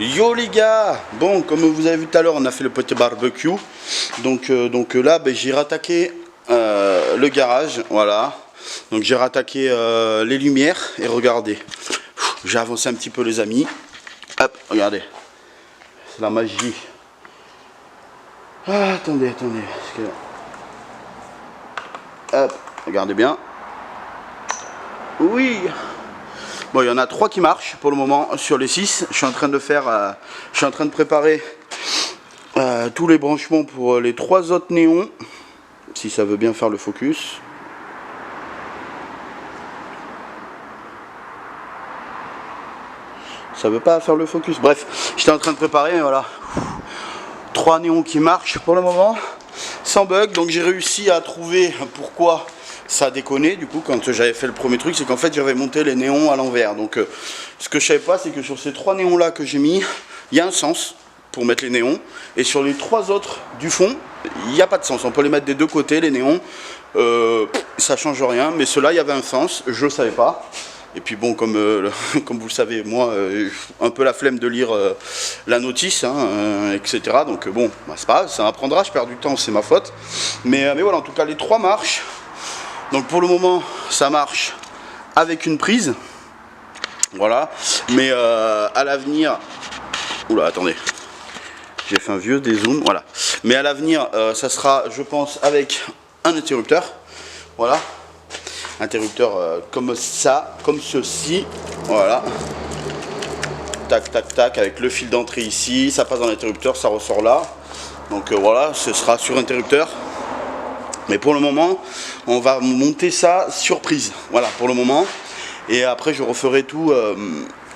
Yo les gars, bon comme vous avez vu tout à l'heure on a fait le petit barbecue. Donc là j'ai rattaqué le garage, voilà. Donc j'ai rattaqué les lumières et regardez. J'ai avancé un petit peu les amis. Hop, regardez. C'est la magie. Ah, attendez. Hop, regardez bien. Oui. Bon, il y en a 3 qui marchent pour le moment sur les 6. Je suis en train de préparer tous les branchements pour les 3 autres néons. Si ça veut bien faire le focus. Ça veut pas faire le focus. Bref, j'étais en train de préparer, mais voilà. 3 néons qui marchent pour le moment, sans bug. Donc j'ai réussi à trouver pourquoi ça a déconné du coup quand j'avais fait le premier truc, c'est qu'en fait j'avais monté les néons à l'envers. Donc ce que je savais pas, c'est que sur ces 3 néons là que j'ai mis, il y a un sens pour mettre les néons, et sur les 3 autres du fond, il n'y a pas de sens. On peut les mettre des deux côtés les néons, ça change rien, mais ceux-là il y avait un sens, je le savais pas. Et puis bon, comme vous le savez, moi, un peu la flemme de lire la notice, hein, etc. Donc bon, bah, c'est pas grave, ça apprendra, je perds du temps, c'est ma faute. Mais voilà, en tout cas, les 3 marchent. Donc pour le moment, ça marche avec une prise. Voilà. Mais à l'avenir... Oula, attendez. J'ai fait un vieux dézoom, voilà. Mais à l'avenir, ça sera, je pense, avec un interrupteur. Voilà. Interrupteur comme ça, comme ceci, voilà, tac tac tac, avec le fil d'entrée ici, ça passe dans l'interrupteur, ça ressort là, donc voilà, ce sera sur interrupteur. Mais pour le moment on va monter ça sur prise, voilà pour le moment, et après je referai tout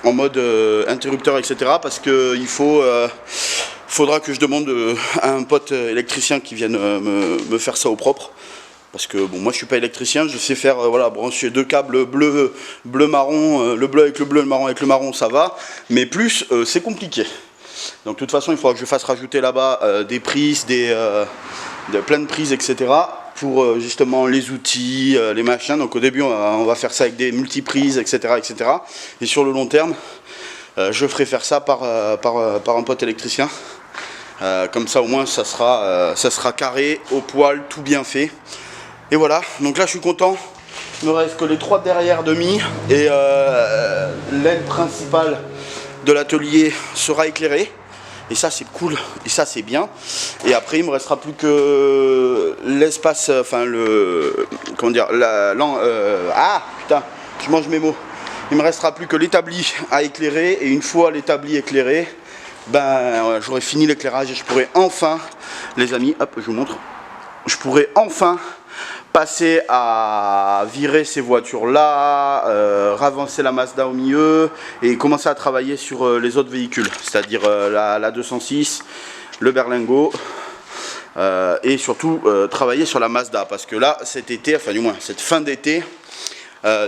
en mode interrupteur, etc. parce que il faudra que je demande à un pote électricien qui vienne me faire ça au propre. Parce que bon, moi je suis pas électricien, je sais faire voilà, brancher 2 câbles bleu marron, le bleu avec le bleu, le marron avec le marron, ça va, mais plus c'est compliqué. Donc de toute façon il faudra que je fasse rajouter là-bas des prises, plein de prises, etc. pour justement les outils, les machins. Donc au début on va faire ça avec des multiprises, etc. Et sur le long terme je ferai faire ça par un pote électricien. Comme ça au moins ça sera carré, au poil, tout bien fait. Et voilà, donc là je suis content, il me reste que les 3 derrière demi, et l'aile principale de l'atelier sera éclairée, et ça c'est cool, et ça c'est bien. Et après il me restera plus que l'espace, enfin comment dire, ah putain, je mange mes mots. Il me restera plus que l'établi à éclairer, et une fois l'établi éclairé, ben j'aurai fini l'éclairage et je pourrai enfin, les amis, hop je vous montre, je pourrai enfin passer à virer ces voitures là, ravancer la Mazda au milieu et commencer à travailler sur les autres véhicules, c'est-à-dire la 206, le Berlingo, et surtout travailler sur la Mazda, parce que là cet été, enfin du moins cette fin d'été,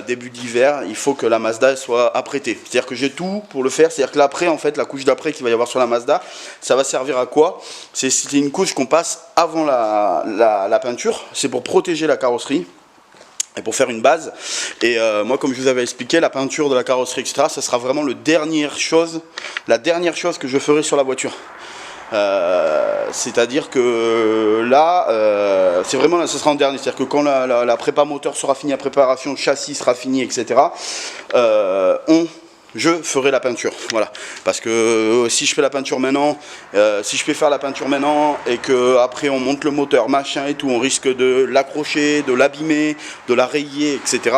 début d'hiver, il faut que la Mazda soit apprêtée. C'est-à-dire que j'ai tout pour le faire. C'est-à-dire que l'après, en fait, la couche d'après qu'il va y avoir sur la Mazda, ça va servir à quoi? C'est une couche qu'on passe avant la peinture. C'est pour protéger la carrosserie et pour faire une base. Et moi, comme je vous avais expliqué, la peinture de la carrosserie, etc., ça sera vraiment la dernière chose que je ferai sur la voiture. C'est-à-dire que là, c'est vraiment là, ce sera en dernier. C'est-à-dire que quand la prépa moteur sera finie, la préparation châssis sera finie, etc., je ferai la peinture. Voilà. Parce que si je fais la peinture maintenant, si je fais faire la peinture maintenant et que après on monte le moteur, machin et tout, on risque de l'accrocher, de l'abîmer, de la rayer, etc.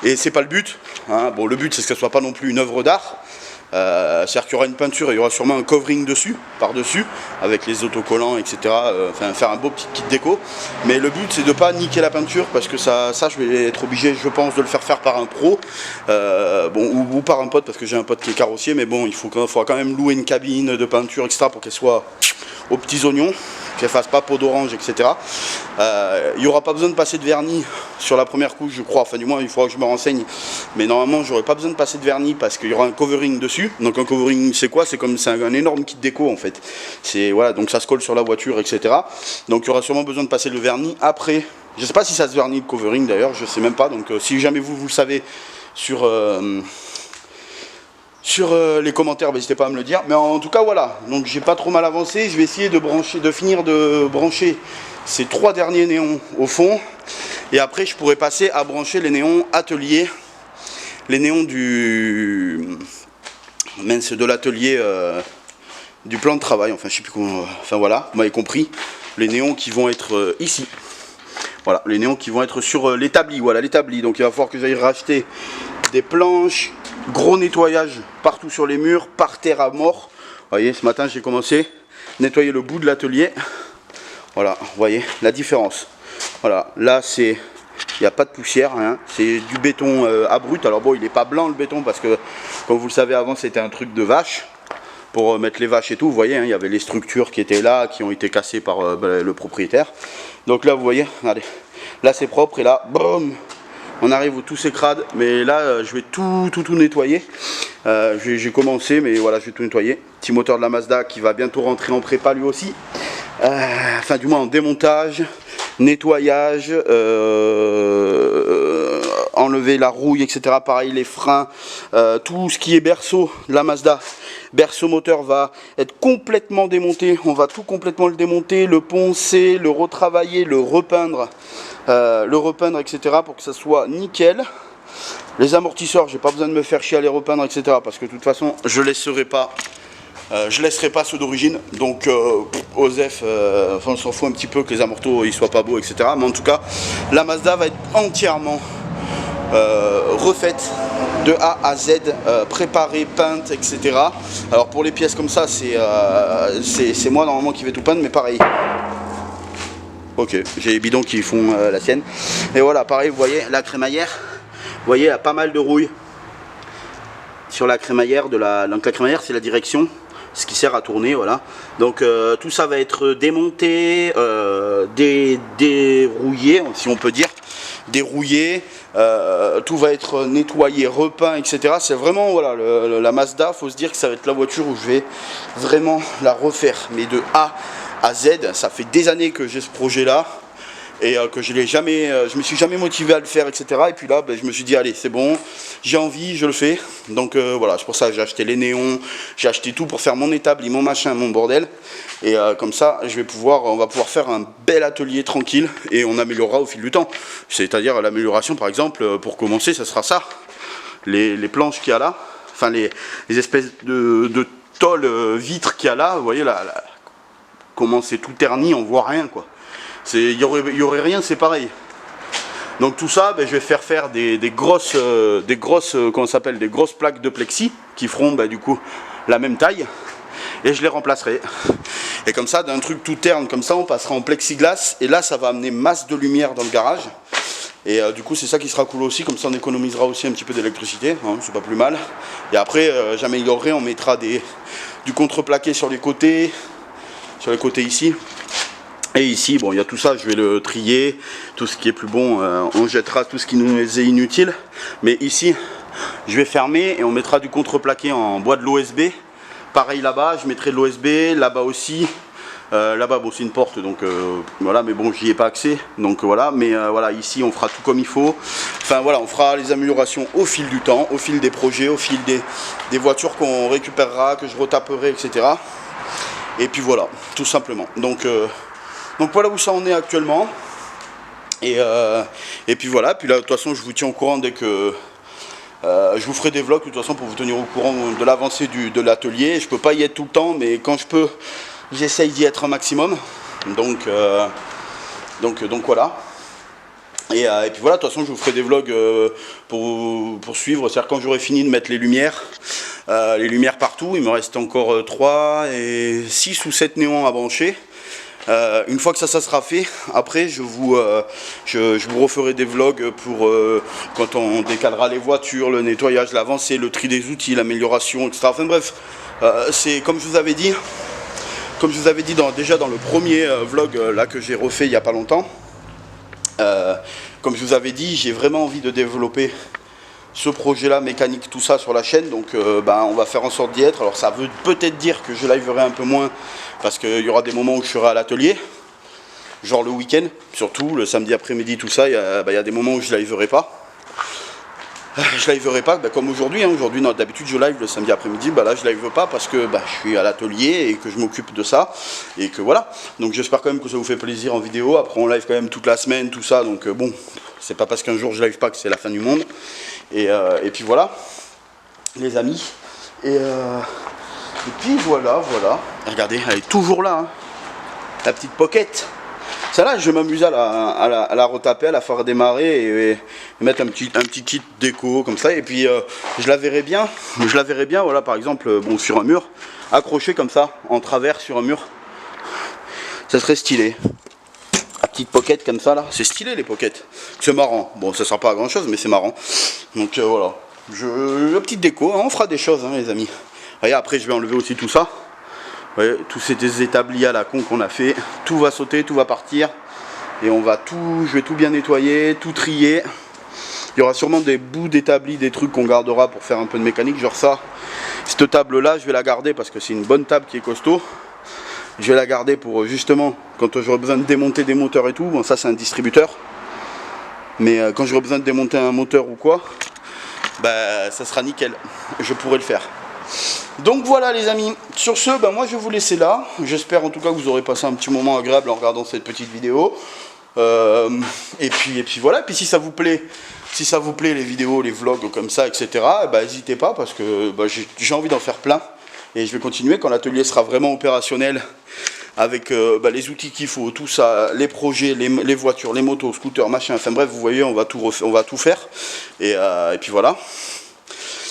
Et c'est pas le but. Hein. Bon, le but c'est que ça soit pas non plus une œuvre d'art. C'est-à-dire qu'il y aura une peinture et il y aura sûrement un covering dessus, par-dessus, avec les autocollants, etc. Enfin, faire un beau petit kit déco. Mais le but, c'est de ne pas niquer la peinture, parce que ça, je vais être obligé, je pense, de le faire par un pro, ou par un pote, parce que j'ai un pote qui est carrossier, mais bon, il faudra quand même louer une cabine de peinture, etc., pour qu'elle soit aux petits oignons, qu'elle fasse pas peau d'orange, etc. Il n'y aura pas besoin de passer de vernis sur la première couche, je crois. Enfin, du moins, il faudra que je me renseigne. Mais normalement, j'aurai pas besoin de passer de vernis parce qu'il y aura un covering dessus. Donc, un covering, c'est quoi? C'est un énorme kit déco en fait. Voilà, donc ça se colle sur la voiture, etc. Donc, il y aura sûrement besoin de passer le vernis après. Je sais pas si ça se vernit le covering d'ailleurs, je sais même pas. Donc, si jamais vous le savez sur sur les commentaires, n'hésitez pas à me le dire. Mais en tout cas, voilà. Donc, j'ai pas trop mal avancé. Je vais essayer de finir de brancher ces 3 derniers néons au fond. Et après, je pourrais passer à brancher les néons atelier. Les néons de l'atelier du plan de travail. Enfin, je sais plus comment. Enfin, voilà. Vous m'avez compris. Les néons qui vont être ici. Voilà. Les néons qui vont être sur l'établi. Voilà, l'établi. Donc, il va falloir que j'aille racheter des planches. Gros nettoyage partout sur les murs, par terre à mort. Vous voyez, ce matin j'ai commencé à nettoyer le bout de l'atelier. Voilà, vous voyez la différence. Voilà, là c'est, il n'y a pas de poussière, hein. C'est du béton abrut. Alors bon, il n'est pas blanc le béton parce que, comme vous le savez, avant c'était un truc de vache pour mettre les vaches et tout. Vous voyez, hein, il y avait les structures qui étaient là, qui ont été cassées par le propriétaire. Donc là, vous voyez, regardez, là c'est propre et là, boum. On arrive où tout s'écrade, mais là je vais tout nettoyer. J'ai commencé, mais voilà, je vais tout nettoyer. Petit moteur de la Mazda qui va bientôt rentrer en prépa lui aussi. Enfin, du moins en démontage, nettoyage, enlever la rouille, etc. Pareil, les freins, tout ce qui est berceau de la Mazda. Berceau moteur va être complètement démonté. On va tout complètement le démonter, le poncer, le retravailler, le repeindre, etc. pour que ça soit nickel. Les amortisseurs, j'ai pas besoin de me faire chier à les repeindre, etc. parce que de toute façon, je laisserai pas ceux d'origine. Donc, Osef, on s'en fout un petit peu que les amortos ils soient pas beaux, etc. Mais en tout cas, la Mazda va être entièrement refaite de A à Z, préparée, peinte, etc. Alors pour les pièces comme ça, c'est moi normalement qui vais tout peindre, mais pareil. Ok, j'ai les bidons qui font la sienne. Et voilà, pareil, vous voyez la crémaillère. Vous voyez, il y a pas mal de rouille sur la crémaillère. Donc la crémaillère, c'est la direction, ce qui sert à tourner, voilà. Donc tout ça va être démonté, dérouillé, si on peut dire, dérouillé. Tout va être nettoyé, repeint, etc. C'est vraiment, voilà, la Mazda, faut se dire que ça va être la voiture où je vais vraiment la refaire, mais de A à Z. Ça fait des années que j'ai ce projet là et que je me suis jamais motivé à le faire, etc. Et puis là, je me suis dit allez, c'est bon, j'ai envie, je le fais. Donc voilà, c'est pour ça que j'ai acheté les néons, j'ai acheté tout pour faire mon établi, mon machin, mon bordel. Et comme ça, on va pouvoir faire un bel atelier tranquille et on améliorera au fil du temps. C'est-à-dire l'amélioration, par exemple, pour commencer, ça sera ça. Les planches qu'il y a là, enfin les espèces de tôle vitres qu'il y a là, vous voyez là, comment c'est tout terni, on voit rien quoi. Il y aurait rien, c'est pareil. Donc tout ça, je vais faire des grosses comment ça s'appelle, des grosses plaques de plexi qui feront du coup la même taille et je les remplacerai. Et comme ça, d'un truc tout terne comme ça, on passera en plexiglas et là ça va amener masse de lumière dans le garage. Et du coup c'est ça qui sera cool aussi, comme ça on économisera aussi un petit peu d'électricité, hein, c'est pas plus mal. Et après j'améliorerai, on mettra du contreplaqué sur les côtés ici. Et ici, bon, il y a tout ça, je vais le trier, tout ce qui est plus bon, on jettera tout ce qui nous est inutile. Mais ici, je vais fermer et on mettra du contreplaqué en bois de l'OSB. Pareil là-bas, je mettrai de l'OSB, là-bas aussi. Là-bas, bon, c'est une porte, donc voilà, mais bon, j'y ai pas accès, donc voilà. Mais voilà, ici, on fera tout comme il faut. Enfin voilà, on fera les améliorations au fil du temps, au fil des projets, au fil des voitures qu'on récupérera, que je retaperai, etc. Et puis voilà, tout simplement. Donc voilà où ça en est actuellement. Et puis voilà, puis là de toute façon je vous tiens au courant dès que je vous ferai des vlogs de toute façon pour vous tenir au courant de l'avancée de l'atelier. Je peux pas y être tout le temps, mais quand je peux, j'essaye d'y être un maximum. Donc voilà. Et puis voilà, de toute façon je vous ferai des vlogs pour suivre, c'est-à-dire quand j'aurai fini de mettre les lumières partout. Il me reste encore 6 ou 7 néons à brancher. Une fois que ça sera fait, après je vous referai des vlogs pour quand on décalera les voitures, le nettoyage, l'avancée, le tri des outils, l'amélioration, etc. Enfin bref, c'est comme je vous avais dit déjà dans le premier vlog là que j'ai refait il n'y a pas longtemps. Comme je vous avais dit, j'ai vraiment envie de développer ce projet là, mécanique, tout ça sur la chaîne. Donc on va faire en sorte d'y être. Alors ça veut peut-être dire que je liverai un peu moins parce qu'il y aura des moments où je serai à l'atelier, genre le week-end, surtout le samedi après-midi, tout ça, il y a des moments où je liverai pas. je liverai pas, comme aujourd'hui. Aujourd'hui, d'habitude, je live le samedi après-midi. Là, je live pas parce que je suis à l'atelier et que je m'occupe de ça. Et que voilà. Donc, j'espère quand même que ça vous fait plaisir en vidéo. Après, on live quand même toute la semaine, tout ça. Donc, bon, c'est pas parce qu'un jour je live pas que c'est la fin du monde. Et puis voilà, les amis. Et puis voilà. Regardez, elle est toujours là, hein. La petite pocket. Celle-là, je vais m'amuser à la retaper, à la faire démarrer et mettre un petit kit déco comme ça. Et puis je la verrai bien, voilà, par exemple, sur un mur, accroché comme ça, en travers sur un mur. Ça serait stylé. La petite pocket comme ça là, c'est stylé les pockets. C'est marrant. Bon, ça sert pas à grand chose, mais c'est marrant. Donc voilà. La petite déco, hein, on fera des choses, hein, les amis. Et après, je vais enlever aussi tout ça. Vous voyez, tous ces établis à la con qu'on a fait, tout va sauter, tout va partir. Et je vais tout bien nettoyer, tout trier. Il y aura sûrement des bouts d'établis, des trucs qu'on gardera pour faire un peu de mécanique, genre ça. Cette table là, je vais la garder parce que c'est une bonne table qui est costaud. Je vais la garder pour justement, quand j'aurai besoin de démonter des moteurs et tout, bon ça c'est un distributeur. Mais quand j'aurai besoin de démonter un moteur ou quoi, ça sera nickel, je pourrai le faire. Donc voilà les amis, sur ce, moi je vais vous laisser là. J'espère en tout cas que vous aurez passé un petit moment agréable en regardant cette petite vidéo. Et puis voilà, et puis si ça vous plaît les vidéos, les vlogs comme ça, etc., n'hésitez pas parce que j'ai envie d'en faire plein. Et je vais continuer quand l'atelier sera vraiment opérationnel avec les outils qu'il faut, tout ça, les projets, les voitures, les motos, scooters, machin, enfin bref, vous voyez, on va tout faire. Et puis voilà.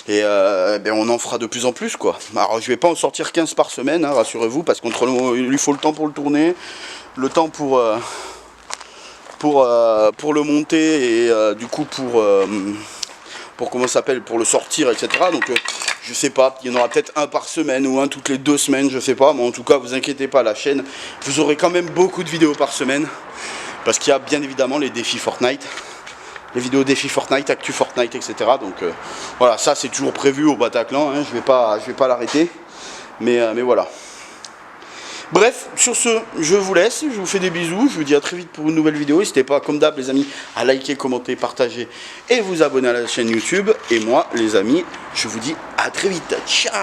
Et on en fera de plus en plus quoi. Alors je vais pas en sortir 15 par semaine, hein, rassurez-vous, parce qu'il lui faut le temps pour le tourner, le temps pour le monter et du coup pour comment ça s'appelle, pour le sortir, etc. Donc je sais pas, il y en aura peut-être un par semaine ou un toutes les 2 semaines, je sais pas, mais en tout cas vous inquiétez pas, la chaîne, vous aurez quand même beaucoup de vidéos par semaine, parce qu'il y a bien évidemment les défis Fortnite. Les vidéos défis Fortnite, actu Fortnite, etc. Donc voilà, ça c'est toujours prévu au Bataclan, hein, je vais pas l'arrêter. Mais voilà. Bref, sur ce, je vous laisse, je vous fais des bisous, je vous dis à très vite pour une nouvelle vidéo. N'hésitez pas, comme d'hab les amis, à liker, commenter, partager et vous abonner à la chaîne YouTube. Et moi, les amis, je vous dis à très vite. Ciao!